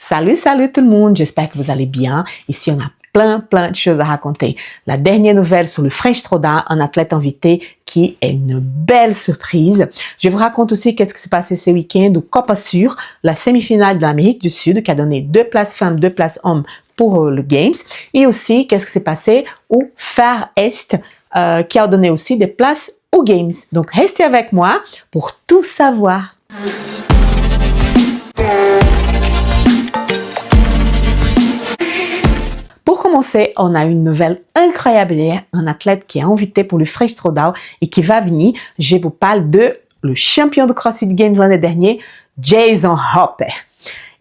Salut tout le monde, j'espère que vous allez bien. Ici, on a plein de choses à raconter. La dernière nouvelle sur le French Throwdown, un athlète invité qui est une belle surprise. Je vous raconte aussi qu'est-ce qui s'est passé ce week-end au Copa Sur, la semi-finale de l'Amérique du Sud qui a donné 2 places femmes, 2 places hommes pour le Games. Et aussi, qu'est-ce qui s'est passé au Far Est qui a donné aussi des places aux Games. Donc, restez avec moi pour tout savoir. Pour commencer, on a une nouvelle incroyable hier, un athlète qui est invité pour le French Throwdown et qui va venir. Je vous parle de le champion de CrossFit Games l'année dernière, Jason Hoppe.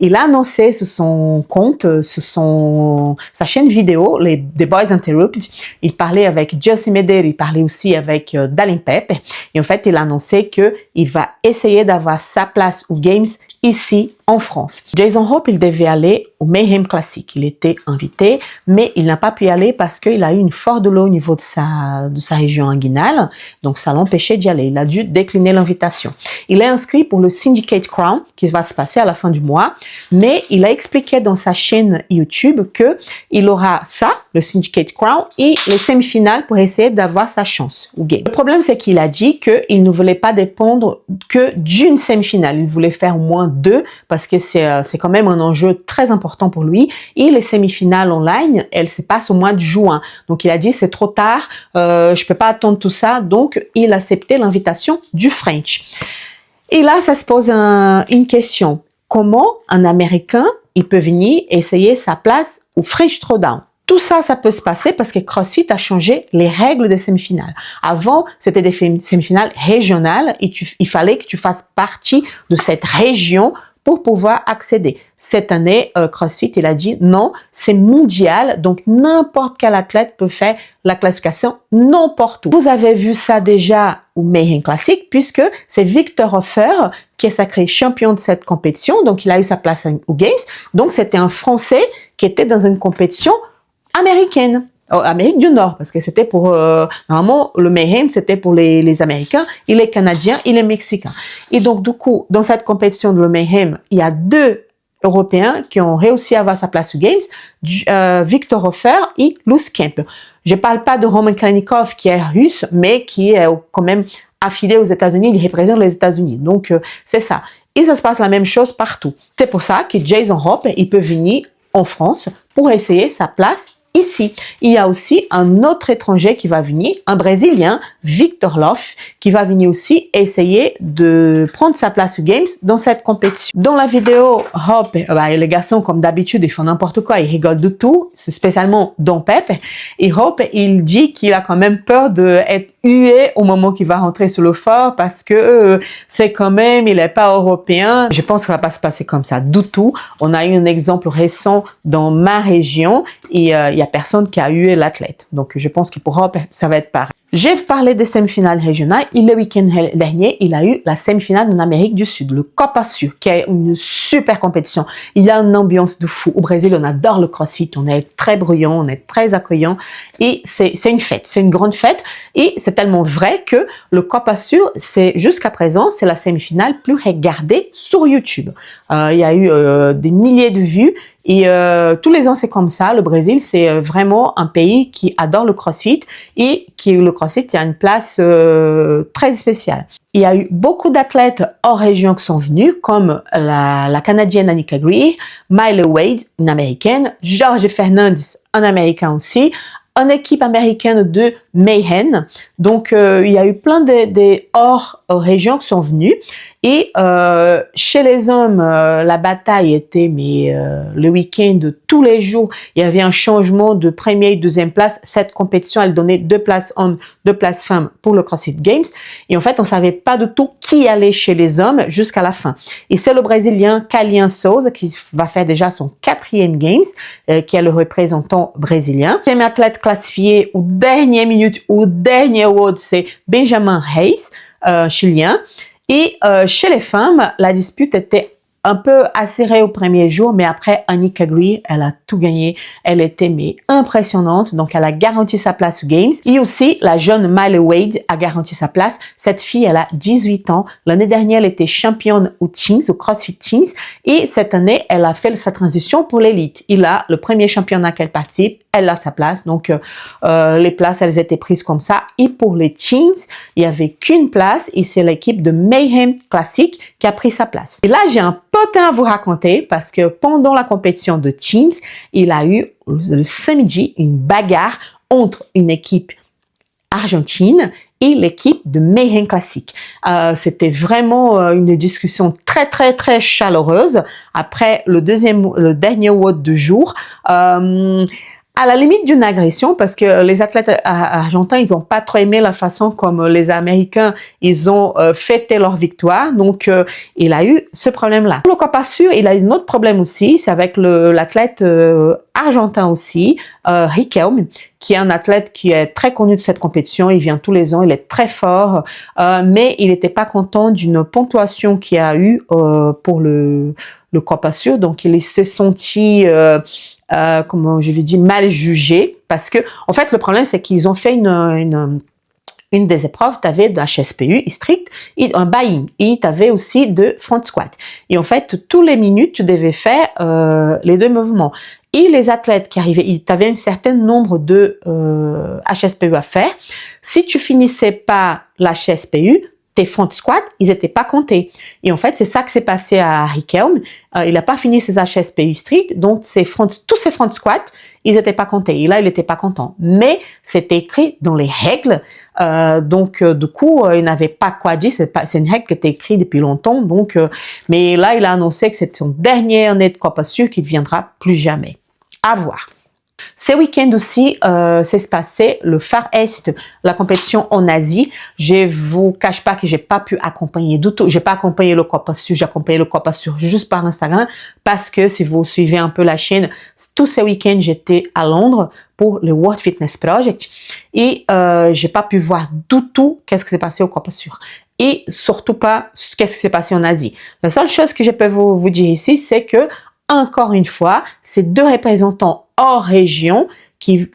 Il a annoncé sur son compte, sa chaîne vidéo, The Boys Interrupt, il parlait avec Josie Meder, il parlait aussi avec Dallin Pep. Et en fait, il a annoncé qu'il va essayer d'avoir sa place aux Games ici en France. Jason Hoppe, il devait aller au Mayhem Classic. Il était invité, mais il n'a pas pu y aller parce qu'il a eu une forte douleur au niveau de sa région inguinale. Donc, ça l'empêchait d'y aller. Il a dû décliner l'invitation. Il est inscrit pour le Syndicate Crown qui va se passer à la fin du mois, mais il a expliqué dans sa chaîne YouTube que il aura ça, le Syndicate Crown, et les semi-finales pour essayer d'avoir sa chance au game. Le problème, c'est qu'il a dit qu'il ne voulait pas dépendre que d'une semi-finale. Il voulait faire au moins 2 parce que c'est quand même un enjeu très important pour lui. Et les semi-finales online, elles se passent au mois de juin. Donc, il a dit, c'est trop tard, je peux pas attendre tout ça. Donc, il a accepté l'invitation du French. Et là, ça se pose une question. Comment un Américain, il peut venir essayer sa place au French Throwdown? Tout ça, ça peut se passer parce que CrossFit a changé les règles des semi-finales. Avant, c'était des semi-finales régionales et il fallait que tu fasses partie de cette région pour pouvoir accéder. Cette année, CrossFit, il a dit non, c'est mondial, donc n'importe quel athlète peut faire la classification n'importe où. Vous avez vu ça déjà au Mayhem Classic, puisque c'est Victor Hofer qui est sacré champion de cette compétition, donc il a eu sa place aux Games. Donc c'était un Français qui était dans une compétition américaine. Amérique du Nord, parce que c'était pour, normalement, le Mayhem, c'était pour les Américains, il est Canadien, il est Mexicain. Et donc, du coup, dans cette compétition de le Mayhem, il y a 2 Européens qui ont réussi à avoir sa place aux Games, Victor Hofer et Luz Kemp. Je parle pas de Roman Kalashnikov, qui est russe, mais qui est quand même affilié aux États-Unis, il représente les États-Unis. Donc, c'est ça. Et ça se passe la même chose partout. C'est pour ça que Jason Hoppe, il peut venir en France pour essayer sa place ici. Il y a aussi un autre étranger qui va venir, un Brésilien, Victor Loff, qui va venir aussi essayer de prendre sa place aux Games dans cette compétition. Dans la vidéo, Hoppe, les garçons, comme d'habitude, ils font n'importe quoi, ils rigolent de tout, spécialement Don Pep. Et Hoppe, il dit qu'il a quand même peur d'être hué au moment qu'il va rentrer sur le fort parce que c'est quand même, il n'est pas européen. Je pense que ça va pas se passer comme ça du tout. On a eu un exemple récent dans ma région et il y a personne qui a hué l'athlète. Donc, je pense que pour Hoppe, ça va être pareil. J'ai parlé des semi-finales régionales et le week-end dernier, il a eu la semi-finale en Amérique du Sud, le Copa Sur, qui est une super compétition. Il y a une ambiance de fou. Au Brésil, on adore le CrossFit, on est très bruyant, on est très accueillant et c'est une fête, c'est une grande fête et c'est tellement vrai que le Copa Sur, c'est jusqu'à présent, c'est la semi-finale plus regardée sur YouTube. Il y a eu des milliers de vues. Et tous les ans, c'est comme ça. Le Brésil, c'est vraiment un pays qui adore le CrossFit et le CrossFit a une place très spéciale. Il y a eu beaucoup d'athlètes hors région qui sont venus, comme la Canadienne Annika Greer, Miley Wade, une Américaine, Jorge Fernandes, un Américain aussi, une équipe américaine de Mayhem. Donc, il y a eu plein de hors régions qui sont venus. Et chez les hommes, la bataille était, le week-end, tous les jours, il y avait un changement de première et deuxième place. Cette compétition, elle donnait 2 places hommes, 2 places femmes pour le CrossFit Games. Et en fait, on savait pas du tout qui allait chez les hommes jusqu'à la fin. Et c'est le Brésilien Kalian Souza qui va faire déjà son 4e Games, qui est le représentant brésilien. Le athlète classifié aux dernières minutes, au dernier WOD, c'est Benjamin Reis, chilien. Et chez les femmes, la dispute était un peu acérée au premier jour, mais après, Annika Gree, elle a tout gagné. Elle était mais impressionnante, donc elle a garanti sa place aux Games. Et aussi, la jeune Miley Wade a garanti sa place. Cette fille, elle a 18 ans. L'année dernière, elle était championne au Teens, au CrossFit Teens. Et cette année, elle a fait sa transition pour l'élite. Il a le premier championnat qu'elle participe. Elle a sa place. Donc, les places, elles étaient prises comme ça. Et pour les Teens, il y avait qu'une place et c'est l'équipe de Mayhem Classic qui a pris sa place. Et là, j'ai un potin à vous raconter parce que pendant la compétition de Teens, il a eu le samedi une bagarre entre une équipe argentine et l'équipe de Mayhem Classic. C'était vraiment une discussion très chaleureuse après le dernier WOD du jour. À la limite d'une agression parce que les athlètes argentins, ils n'ont pas trop aimé la façon comme les Américains, ils ont fêté leur victoire. Donc, il a eu ce problème-là. Pour le cas pas sûr, il a eu un autre problème aussi, c'est avec l'athlète argentin aussi, Riquelme, qui est un athlète qui est très connu de cette compétition. Il vient tous les ans, il est très fort, mais il n'était pas content d'une ponctuation qu'il a eu pour le cas pas sûr. Donc, il s'est senti comment je vais dire, mal jugé parce que, en fait, le problème, c'est qu'ils ont fait une des épreuves, tu avais de HSPU strict, et un buy-in, et tu avais aussi de front squat. Et en fait, tous les minutes, tu devais faire les deux mouvements. Et les athlètes qui arrivaient, tu avais un certain nombre de HSPU à faire. Si tu finissais pas l'HSPU, tes front squats, ils n'étaient pas comptés. Et en fait, c'est ça que s'est passé à Riquelme. Il n'a pas fini ses HSPU strict, donc tous ses front squats, ils n'étaient pas comptés. Et là, il n'était pas content. Mais c'était écrit dans les règles. Donc, du coup, il n'avait pas quoi dire. C'est une règle qui était écrite depuis longtemps. Donc, mais là, il a annoncé que c'est son dernière année de Copa Sûr qu'il ne viendra plus jamais. À voir. Ce week-end aussi, s'est passé le Far Est, la compétition en Asie. Je vous cache pas que j'ai pas pu accompagner du tout. J'ai pas accompagné le Copa Sûr, j'ai accompagné le Copa Sûr juste par Instagram parce que si vous suivez un peu la chaîne, tous ces week-ends j'étais à Londres pour le World Fitness Project et j'ai pas pu voir du tout qu'est-ce qui s'est passé au Copa Sûr. Et surtout pas qu'est-ce qui s'est passé en Asie. La seule chose que je peux vous dire ici, c'est que encore une fois, c'est deux représentants hors région qui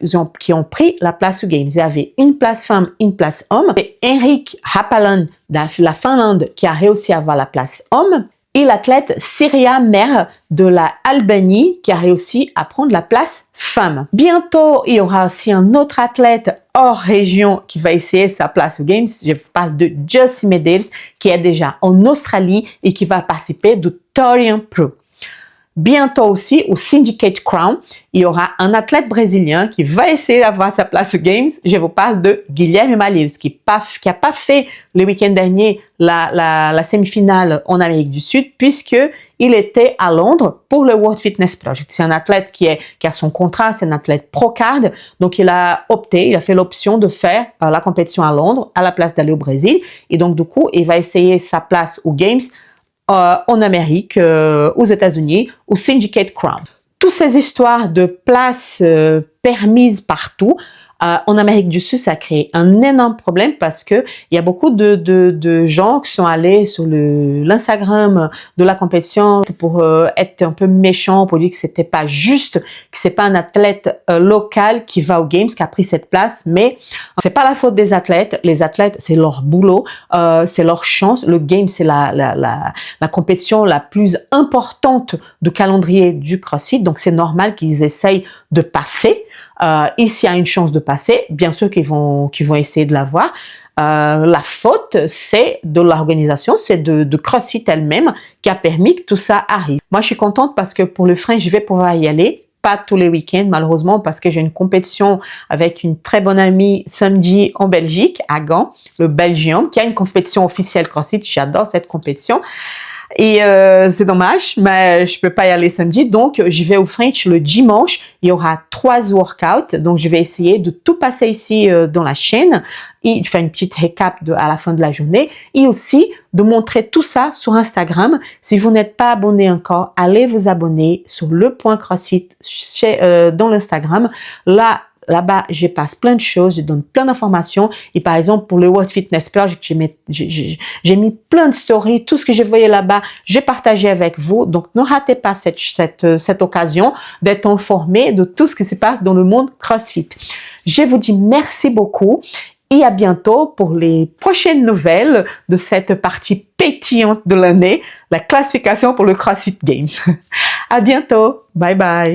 ont pris la place aux Games. Il y avait une place femme, une place homme. C'est Henrik Hapalan de la Finlande qui a réussi à avoir la place homme. Et l'athlète Siria Mer de la Albanie qui a réussi à prendre la place femme. Bientôt, il y aura aussi un autre athlète hors région qui va essayer sa place aux Games. Je vous parle de Josie Medeiros qui est déjà en Australie et qui va participer du Torian Pro. Bientôt aussi, au Syndicate Crown, il y aura un athlète brésilien qui va essayer d'avoir sa place aux Games. Je vous parle de Guilherme Malheiro, qui a pas fait le week-end dernier la semi-finale en Amérique du Sud, puisque il était à Londres pour le World Fitness Project. C'est un athlète qui a son contrat, c'est un athlète pro-card, donc il a fait l'option de faire la compétition à Londres à la place d'aller au Brésil. Et donc, du coup, il va essayer sa place aux Games en Amérique, aux États-Unis, au Syndicate Crown. Toutes ces histoires de places permises partout, en Amérique du Sud, ça a créé un énorme problème parce que il y a beaucoup de gens qui sont allés sur l'Instagram de la compétition pour être un peu méchants, pour dire que c'était pas juste, que c'est pas un athlète local qui va aux Games qui a pris cette place, mais c'est pas la faute des athlètes. Les athlètes, c'est leur boulot, c'est leur chance. Le Games, c'est la compétition la plus importante du calendrier du CrossFit, donc c'est normal qu'ils essayent de passer. Et s'il y a une chance de passer, bien sûr qu'ils vont essayer de l'avoir. La faute, c'est de l'organisation, c'est de CrossFit elle-même qui a permis que tout ça arrive. Moi, je suis contente parce que pour le frein, je vais pouvoir y aller. Pas tous les week-ends, malheureusement, parce que j'ai une compétition avec une très bonne amie samedi en Belgique, à Gand, le Belgium, qui a une compétition officielle CrossFit. J'adore cette compétition. Et c'est dommage, mais je peux pas y aller samedi, donc je vais au French le dimanche. Il y aura 3 workouts, donc je vais essayer de tout passer ici dans la chaîne et faire une petite récap à la fin de la journée et aussi de montrer tout ça sur Instagram. Si vous n'êtes pas abonné encore, allez vous abonner sur le point CrossFit dans l'Instagram. Là, là-bas, je passe plein de choses, je donne plein d'informations. Et par exemple, pour le World Fitness Purge, j'ai mis plein de stories, tout ce que je voyais là-bas, j'ai partagé avec vous. Donc, ne ratez pas cette occasion d'être informé de tout ce qui se passe dans le monde CrossFit. Je vous dis merci beaucoup et à bientôt pour les prochaines nouvelles de cette partie pétillante de l'année, la classification pour le CrossFit Games. À bientôt. Bye bye.